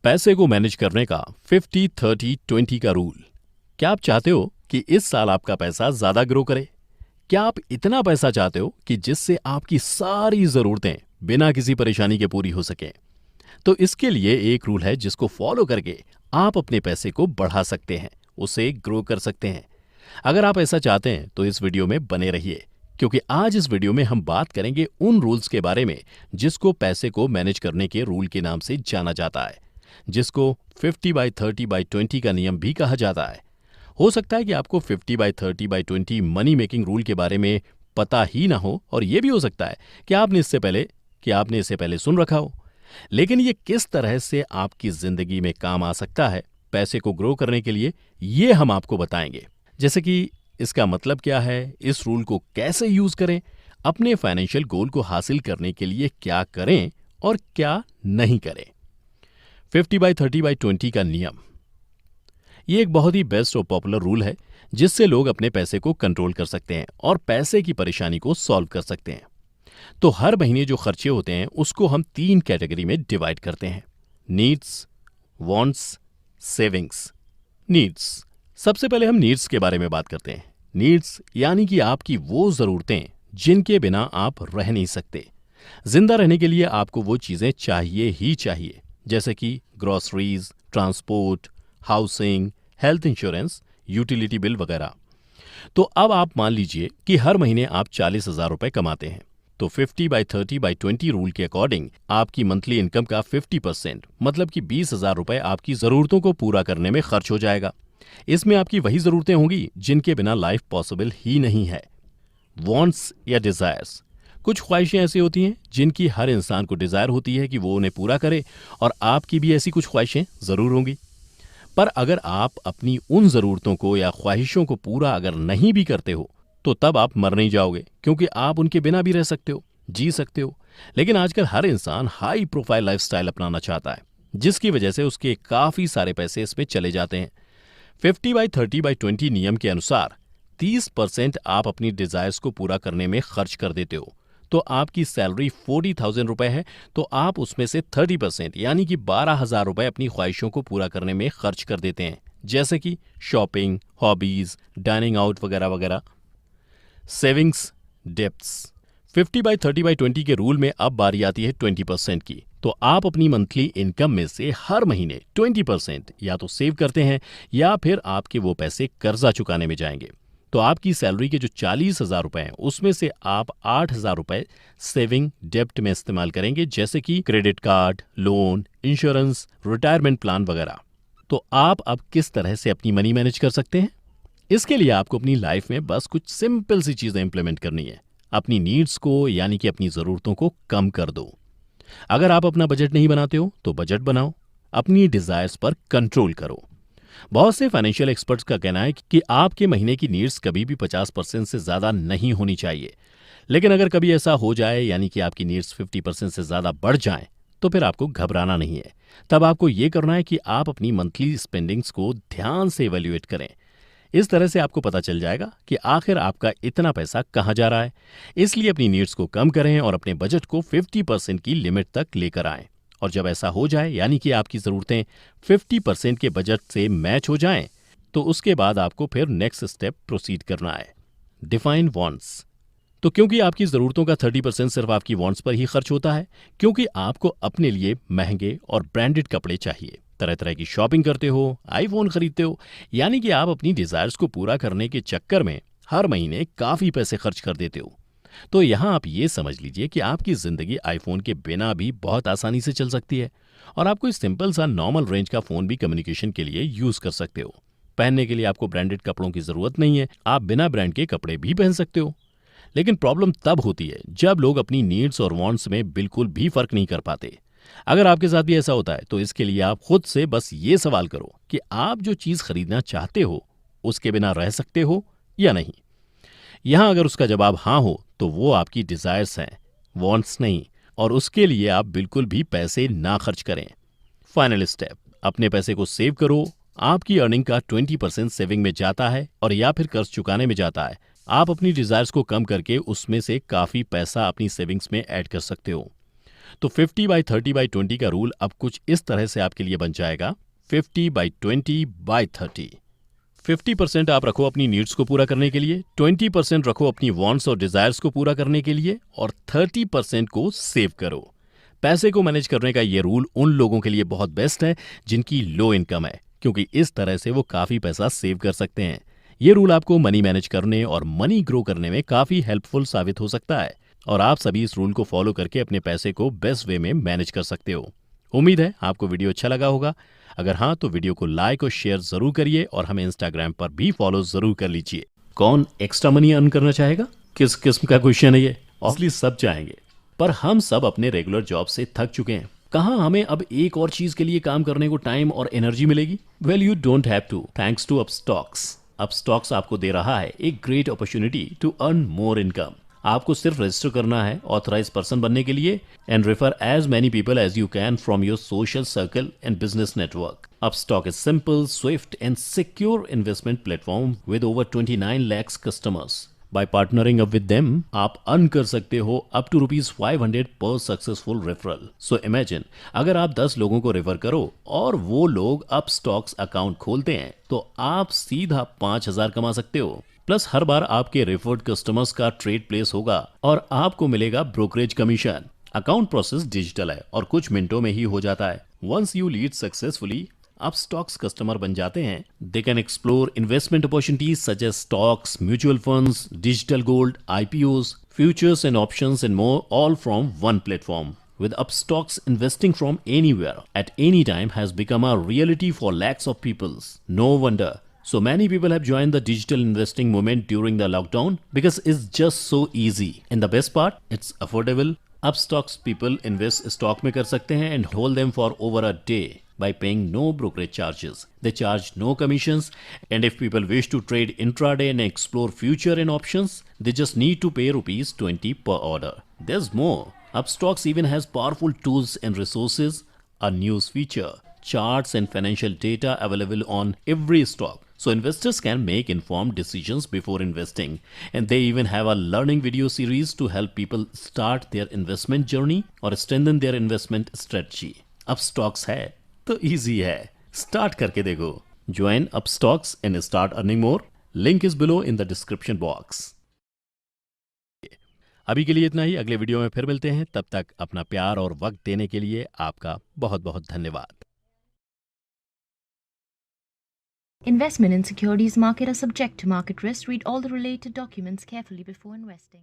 पैसे को मैनेज करने का 50-30-20 का रूल। क्या आप चाहते हो कि इस साल आपका पैसा ज्यादा ग्रो करे? क्या आप इतना पैसा चाहते हो कि जिससे आपकी सारी जरूरतें बिना किसी परेशानी के पूरी हो सकें? तो इसके लिए एक रूल है जिसको फॉलो करके आप अपने पैसे को बढ़ा सकते हैं, उसे ग्रो कर सकते हैं। अगर आप ऐसा चाहते हैं तो इस वीडियो में बने रहिए, क्योंकि आज इस वीडियो में हम बात करेंगे उन रूल्स के बारे में जिसको पैसे को मैनेज करने के रूल के नाम से जाना जाता है, जिसको 50/30/20 का नियम भी कहा जाता है। हो सकता है कि आपको 50/30/20 मनी मेकिंग रूल के बारे में पता ही ना हो, और यह भी हो सकता है कि आपने इससे पहले सुन रखा हो। लेकिन ये किस तरह से आपकी जिंदगी में काम आ सकता है पैसे को ग्रो करने के लिए, ये हम आपको बताएंगे। जैसे कि इसका मतलब क्या है, इस रूल को कैसे यूज करें, अपने फाइनेंशियल गोल को हासिल करने के लिए क्या करें और क्या नहीं करें। 50/30/20 का नियम, ये एक बहुत ही बेस्ट और पॉपुलर रूल है जिससे लोग अपने पैसे को कंट्रोल कर सकते हैं और पैसे की परेशानी को सॉल्व कर सकते हैं। तो हर महीने जो खर्चे होते हैं उसको हम 3 कैटेगरी में डिवाइड करते हैं: नीड्स, वांट्स, सेविंग्स। नीड्स, सबसे पहले हम नीड्स के बारे में बात करते हैं। नीड्स यानी कि आपकी वो जरूरतें जिनके बिना आप रह नहीं सकते। जिंदा रहने के लिए आपको वो चीजें चाहिए ही चाहिए, जैसे कि groceries, transport, housing, health insurance, utility bill वगैरह। तो अब आप मान लीजिए कि हर महीने आप 40,000 रुपए कमाते हैं, तो 50/30/20 रूल के अकॉर्डिंग आपकी मंथली इनकम का 50% मतलब कि 20,000 रुपए आपकी जरूरतों को पूरा करने में खर्च हो जाएगा। इसमें आपकी वही जरूरतें होंगी जिनके बिना लाइफ पॉसिबल ही नहीं है। वांट्स या डिजायर्स, कुछ ख्वाहिशें ऐसी होती हैं जिनकी हर इंसान को डिजायर होती है कि वो उन्हें पूरा करे, और आपकी भी ऐसी कुछ ख्वाहिशें जरूर होंगी। पर अगर आप अपनी उन जरूरतों को या ख्वाहिशों को पूरा अगर नहीं भी करते हो तो तब आप मर नहीं जाओगे, क्योंकि आप उनके बिना भी रह सकते हो, जी सकते हो। लेकिन आजकल हर इंसान हाई प्रोफाइल लाइफस्टाइल अपनाना चाहता है, जिसकी वजह से उसके काफी सारे पैसे इसमें चले जाते हैं। 50/30/20 नियम के अनुसार 30% आप अपनी डिजायर्स को पूरा करने में खर्च कर देते हो। तो आपकी सैलरी 40,000 रुपए है, तो आप उसमें से 30% यानी कि 12,000 रुपए अपनी ख्वाहिशों को पूरा करने में खर्च कर देते हैं, जैसे कि शॉपिंग, हॉबीज, डाइनिंग आउट वगैरह वगैरह। Savings, debts. 50/30/20 के रूल में अब बारी आती है 20% की। तो आप अपनी मंथली इनकम में से हर महीने 20% या तो सेव करते हैं, या फिर आपके वो पैसे कर्जा चुकाने में जाएंगे। तो आपकी सैलरी के जो 40,000 रुपए हैं उसमें से आप 8,000 रुपए सेविंग डेब्ट में इस्तेमाल करेंगे, जैसे कि credit card, loan, insurance, retirement plan वगैरह। तो आप अब किस तरह से अपनी मनी मैनेज कर सकते हैं? इसके लिए आपको अपनी लाइफ में बस कुछ सिंपल सी चीजें इंप्लीमेंट करनी है। अपनी नीड्स को यानी कि अपनी जरूरतों को कम कर दो। अगर आप अपना बजट नहीं बनाते हो तो बजट बनाओ। अपनी डिजायर्स पर कंट्रोल करो। बहुत से फाइनेंशियल एक्सपर्ट्स का कहना है कि आपके महीने की नीड्स कभी भी 50% से ज्यादा नहीं होनी चाहिए। लेकिन अगर कभी ऐसा हो जाए, यानी कि आपकी नीड्स 50% से ज्यादा बढ़ जाएं, तो फिर आपको घबराना नहीं है। तब आपको यह करना है कि आप अपनी मंथली स्पेंडिंग्स को ध्यान से इवैल्यूएट करें। इस तरह से आपको पता चल जाएगा कि आखिर आपका इतना पैसा कहां जा रहा है। इसलिए अपनी नीड्स को कम करें और अपने बजट को 50% की लिमिट तक लेकर आएं। और जब ऐसा हो जाए, यानी कि आपकी जरूरतें 50% के बजट से मैच हो जाएं, तो उसके बाद आपको फिर नेक्स्ट स्टेप प्रोसीड करना है। Define wants. तो क्योंकि आपकी जरूरतों का 30% सिर्फ आपकी वांट्स पर ही खर्च होता है, क्योंकि आपको अपने लिए महंगे और ब्रांडेड कपड़े चाहिए, तरह तरह की शॉपिंग करते हो, आईफोन खरीदते हो, यानी कि आप अपनी डिजायर्स को पूरा करने के चक्कर में हर महीने काफी पैसे खर्च कर देते हो। तो यहां आप ये समझ लीजिए कि आपकी जिंदगी आईफोन के बिना भी बहुत आसानी से चल सकती है, और आप कोई सिंपल सा नॉर्मल रेंज का फोन भी कम्युनिकेशन के लिए यूज कर सकते हो। पहनने के लिए आपको ब्रांडेड कपड़ों की जरूरत नहीं है, आप बिना ब्रांड के कपड़े भी पहन सकते हो। लेकिन प्रॉब्लम तब होती है जब लोग अपनी नीड्स और वांट्स में बिल्कुल भी फर्क नहीं कर पाते। अगर आपके साथ भी ऐसा होता है तो इसके लिए आप खुद से बस ये सवाल करो कि आप जो चीज खरीदना चाहते हो उसके बिना रह सकते हो या नहीं। यहां अगर उसका जवाब हाँ हो तो वो आपकी डिजायर्स हैं, वांट्स नहीं, और उसके लिए आप बिल्कुल भी पैसे ना खर्च करें। फाइनल स्टेप, अपने पैसे को सेव करो। आपकी अर्निंग का 20% सेविंग में जाता है और या फिर कर्ज चुकाने में जाता है। आप अपनी डिजायर्स को कम करके उसमें से काफी पैसा अपनी सेविंग्स में ऐड कर सकते हो। तो 50/30/20 का रूल अब कुछ इस तरह से आपके लिए बन जाएगा। 50/20/30। 50% आप रखो अपनी नीड्स को पूरा करने के लिए, 20% रखो अपनी वांट्स और डिजायर्स को पूरा करने के लिए, और 30% को सेव करो। पैसे को मैनेज करने का ये रूल उन लोगों के लिए बहुत बेस्ट है जिनकी लो इनकम है, क्योंकि इस तरह से वो काफी पैसा सेव कर सकते हैं। ये रूल आपको मनी मैनेज करने और मनी ग्रो करने में काफी हेल्पफुल साबित हो सकता है, और आप सभी इस रूल को फॉलो करके अपने पैसे को बेस्ट वे में मैनेज कर सकते हो। उम्मीद है आपको वीडियो अच्छा लगा होगा। अगर हाँ तो वीडियो को लाइक और शेयर जरूर करिए, और हमें इंस्टाग्राम पर भी फॉलो जरूर कर लीजिए। कौन एक्स्ट्रा मनी अर्न करना चाहेगा? किस किस्म का क्वेश्चन है ये? ऑब्वियसली सब चाहेंगे, पर हम सब अपने रेगुलर जॉब से थक चुके हैं। कहाँ हमें अब एक और चीज के लिए काम करने को टाइम और एनर्जी मिलेगी? Well, you don't have to, thanks to Upstox. Upstox आपको दे रहा है एक great opportunity to earn more income. आपको सिर्फ रजिस्टर करना है ऑथराइज पर्सन बनने के लिए, and refer as many people as you can from your social circle and business network. Upstox is simple, swift and secure investment platform with over 29 lakhs customers. By partnering up with them आप earn कर सकते हो up to ₹500 पर successful referral. So imagine, अगर आप 10 लोगों को refer करो और वो लोग अपस्टॉक्स अकाउंट खोलते हैं तो आप सीधा 5,000 कमा सकते हो। प्लस हर बार आपके रेफर्ड कस्टमर्स का ट्रेड प्लेस होगा और आपको मिलेगा brokerage commission. Account process digital है और कुछ मिनटों में ही हो जाता है। Once you lead successfully Upstox customer बन जाते हैं, they can explore investment opportunities such as stocks, mutual funds, digital gold, IPOs, futures and options and more, all from one platform. With Upstocks, investing from anywhere at any time has become a reality for lakhs of people. No wonder so many people have joined the digital investing movement during the lockdown, because it's just so easy. And the best part, it's affordable. Upstocks people invest stock में कर सकते हैं and hold them for over a day by paying no brokerage charges. They charge no commissions, and if people wish to trade intraday and explore future and options, they just need to pay ₹20 per order. There's more. Upstocks even has powerful tools and resources, a news feature, charts and financial data available on every stock, so investors can make informed decisions before investing. And they even have a learning video series to help people start their investment journey or strengthen their investment strategy. Upstocks है तो easy है, start करके देखो। Join Upstocks and start earning more. Link is below in the description box. अभी के लिए इतना ही, अगले वीडियो में फिर मिलते हैं। तब तक अपना प्यार और वक्त देने के लिए आपका बहुत बहुत धन्यवाद। Investment in securities market are subject to market risk. Read all the related documents carefully before investing.